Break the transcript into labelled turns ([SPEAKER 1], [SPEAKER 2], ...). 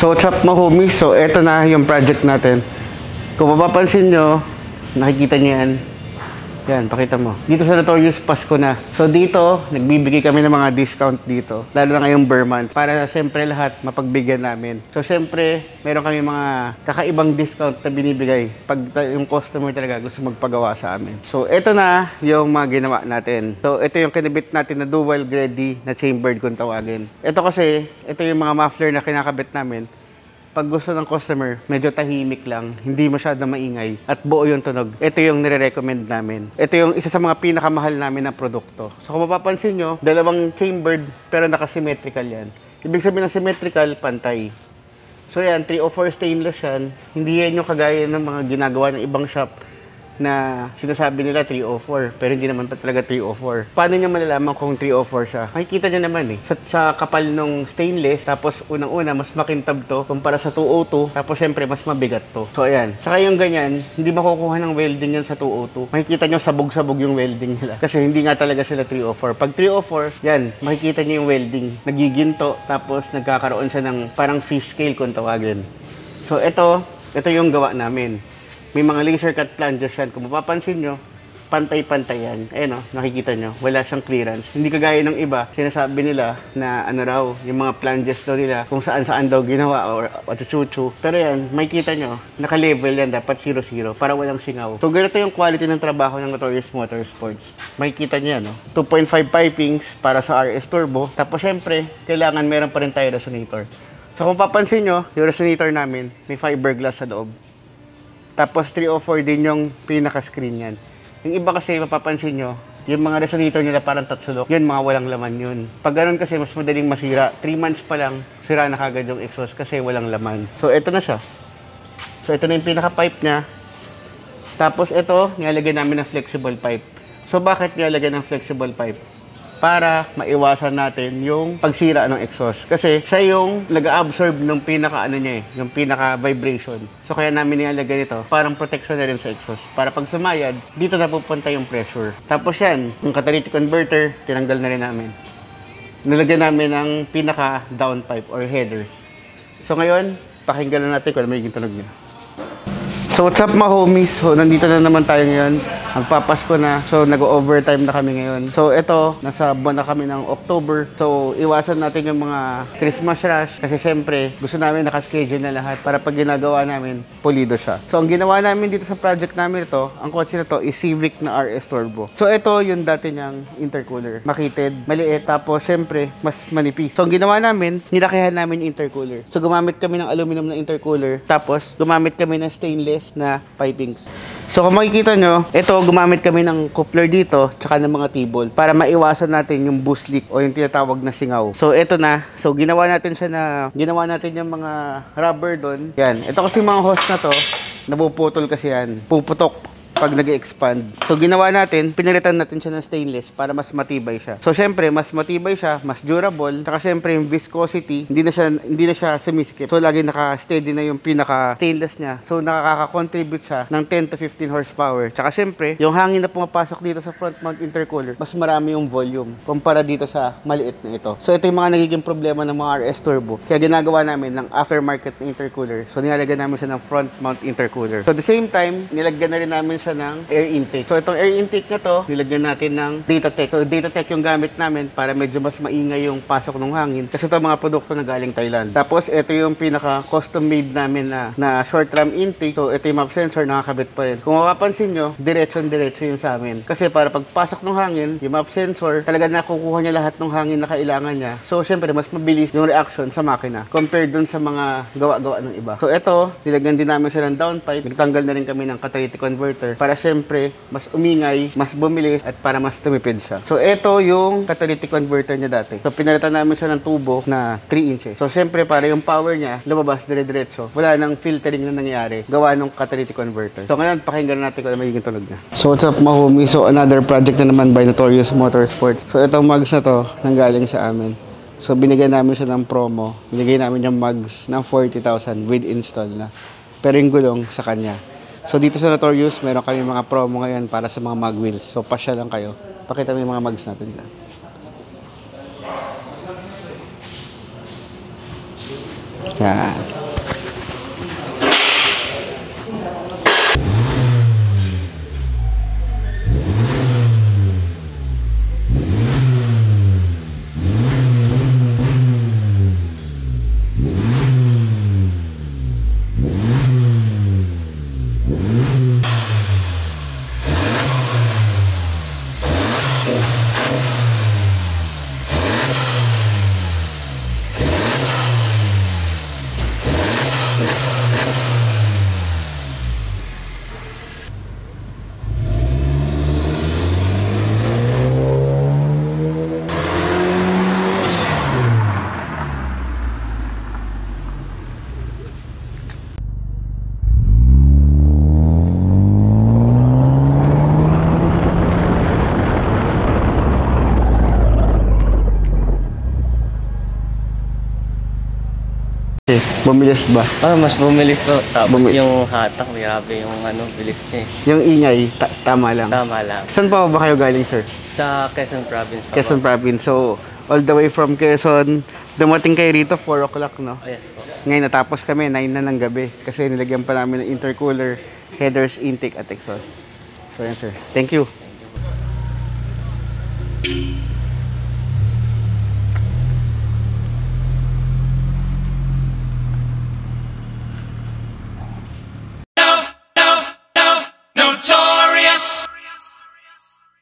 [SPEAKER 1] So what's up mga homies? So eto na yung project natin. Kung mapapansin nyo, nakikita nyo yan. Yan, pakita mo. Dito sa Notorious Pasko na. So dito, nagbibigay kami ng mga discount dito. Lalo na ngayong Burr month. Para syempre lahat mapagbigyan namin. So syempre, meron kami mga kakaibang discount na binibigay pag yung customer talaga gusto magpagawa sa amin. So eto na yung mga ginawa natin. So ito yung kinabit natin na dual grade na chambered kung tawagin. Ito kasi, ito yung mga muffler na kinakabit namin. Pag gusto ng customer, medyo tahimik lang, hindi masyadong maingay, at buo yung tunog. Ito yung nire-recommend namin. Ito yung isa sa mga pinakamahal namin na produkto. So kung mapapansin nyo, dalawang chambered pero naka-symmetrical yan. Ibig sabihin ng symmetrical, pantay. So yan, 304 stainless yan. Hindi yan yung kagaya ng mga ginagawa ng ibang shop na sinasabi nila 304, pero hindi naman pa talaga 304. Paano nyo malalaman kung 304 siya? Makikita nyo naman eh. Sa kapal nung stainless, tapos unang-una, mas makintab to kumpara sa 202, tapos syempre, mas mabigat to. So ayan. Saka yung ganyan, hindi makukuha ng welding yan sa 202. Makikita nyo sabog-sabog yung welding nila. Kasi hindi nga talaga sila 304. Pag 304, yan, makikita nyo yung welding. Nagiginto, tapos nagkakaroon siya ng parang fish scale kung tawagin. So ito yung gawa namin. May mga laser cut plungers yan. Kung mapapansin nyo, pantay-pantay yan. Ayan o, nakikita nyo, wala siyang clearance. Hindi kagaya ng iba, sinasabi nila na ano raw, yung mga plungers daw nila, kung saan-saan daw ginawa or chuchu. Pero yan, makikita nyo, naka-level yan, dapat 0-0, para walang singaw. So, ganito yung quality ng trabaho ng Notorious Motorsports. Makikita nyo yan, no? 2.5 pipings para sa RS Turbo. Tapos, syempre, kailangan meron pa rin tayo resonator. So, kung papansin nyo, yung resonator namin, may fiberglass sa loob. Tapos 304 din yung pinaka-screen yan. Yung iba kasi mapapansin nyo, yung mga resonator nila parang tatsulok, yun mga walang laman yun. Pag ganun kasi mas madaling masira. 3 months pa lang, sira na kagad yung exhaust kasi walang laman. So ito na siya. So ito na yung pinaka-pipe niya. Tapos ito, nilalagay namin ng flexible pipe. So bakit nilalagay ng flexible pipe? Para maiwasan natin yung pagsira ng exhaust. Kasi siya yung nag-absorb ng pinaka-ano niya yung pinaka-vibration. So kaya namin nilalagay nito, parang protection na rin sa exhaust. Para pag sumayad, dito na pupunta yung pressure. Tapos yan, yung catalytic converter, tinanggal na rin namin. Nilagyan namin ng pinaka-downpipe or headers. So ngayon, pakinggan na natin kung ano magiging tunog niya. So what's up mga homies? So nandito na naman tayo ngayon. Magpapasko na. So nag-overtime na kami ngayon. So ito, nasa buwan na kami ng October. So iwasan natin yung mga Christmas rush. Kasi syempre, gusto namin nakaschedule na lahat para pag ginagawa namin, pulido siya. So ang ginawa namin dito sa project namin ito, ang kotse na to is Civic na RS Turbo. So ito yung dati niyang intercooler. Makitid, maliit, tapos syempre, mas manipis. So ang ginawa namin, nilakihan namin yung intercooler. So gumamit kami ng aluminum na intercooler. Tapos gumamit kami ng stainless na pipings. So kung makikita nyo, ito gumamit kami ng coupler dito tsaka ng mga T-bolt para maiwasan natin yung boost leak o yung tinatawag na singaw. So ito na. So ginawa natin yung mga rubber doon. Yan. Ito kasi mga hose na to, napuputol kasi yan. Puputok pag nag-expand. So ginawa natin, pinalitan natin siya ng stainless para mas matibay siya. So syempre, mas matibay siya, mas durable, saka syempre yung viscosity, hindi na siya sumisikip. So lagi naka-steady na yung pinaka-stainless niya. So nakaka-contribute siya ng 10 to 15 horsepower. Saka syempre, yung hangin na pumapasok dito sa front mount intercooler, mas marami yung volume kumpara dito sa maliit na ito. So ito yung mga nagiging problema ng mga RS Turbo. Kaya ginagawa namin ng aftermarket na intercooler. So nilagyan namin siya ng front mount intercooler. So at the same time, nilagyan na rin namin siya ng air intake. So itong air intake na to, nilagyan natin ng Datatech. So Datatech yung gamit namin para medyo mas maingay yung pasok ng hangin. Kasi ito mga produkto na galing Thailand. Tapos ito yung pinaka custom made namin na short ram intake. So ito yung map sensor, nakakabit pa rin. Kung mapapansin nyo, diretso yung sa amin. Kasi para pagpasok ng hangin, yung map sensor, talaga nakukuha niya lahat ng hangin na kailangan niya. So syempre, mas mabilis yung reaction sa makina compared dun sa mga gawa-gawa ng iba. So ito, nilagyan din namin siya ng downpipe. Nagtanggal na rin kami ng catalytic converter para syempre mas umingay, mas bumilis at para mas tumipid siya. So ito yung catalytic converter niya dati. So pinalitan namin siya ng tubo na 3 inches. So syempre para yung power niya lumabas dire-diretso. Wala nang filtering na nangyari gawa ng catalytic converter. So ngayon pakinggan natin kung ano magiging tunog niya. So what's up mga homies? So another project na naman by Notorious Motorsports. So itong mugs na to nanggaling sa amin. So binigyan namin siya ng promo. Binigay namin yung mugs ng 40,000 with install na. Pero yung gulong sa kanya. So dito sa Notorious, meron kami mga promo ngayon para sa mga mag wheels. So pasya lang kayo. Pakita mo yung mga mags natin dyan. Yan. Bumilis ba?
[SPEAKER 2] Mas bumilis to. Tapos yung hatak, grabe yung bilis niya.
[SPEAKER 1] Yung ingay, tama lang.
[SPEAKER 2] Tama lang.
[SPEAKER 1] Saan pa ba kayo galing, sir?
[SPEAKER 2] Sa Quezon Province.
[SPEAKER 1] Quezon Province. So, all the way from Quezon, dumating kayo rito 4 o'clock, no?
[SPEAKER 2] Oh, yes po.
[SPEAKER 1] Ngayon, natapos kami, 9 na ng gabi. Kasi nilagyan pa namin ng intercooler, headers, intake, at exhaust. So, yan, sir. Thank you.